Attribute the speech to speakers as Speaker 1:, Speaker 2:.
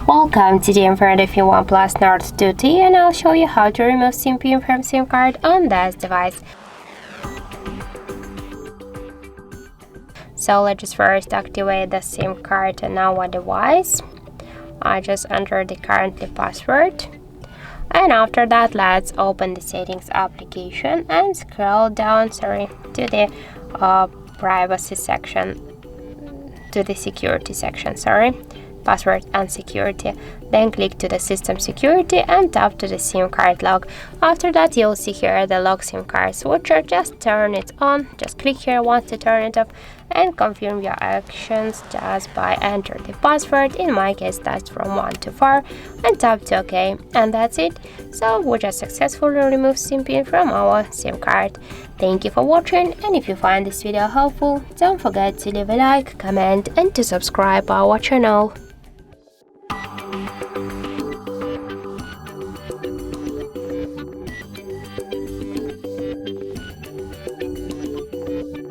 Speaker 1: Welcome, today I'm in front of your OnePlus Nord 2T and I'll show you how to remove SIM pin from SIM card on this device. So let's first activate the SIM card on our device. I just enter the currently password. And after that, let's open the settings application and scroll down to the privacy section, to the security section, password and security. Then click to the system security and tap to the SIM card lock. After that, you'll see here the lock SIM card switcher. Just turn it on. Just click here once to turn it off and confirm your actions just by enter the password. In my case, that's from 1 to 4 and tap to OK. And that's it. So we just successfully removed SIM pin from our SIM card. Thank you for watching, and if you find this video helpful, don't forget to leave a like, comment and to subscribe our channel.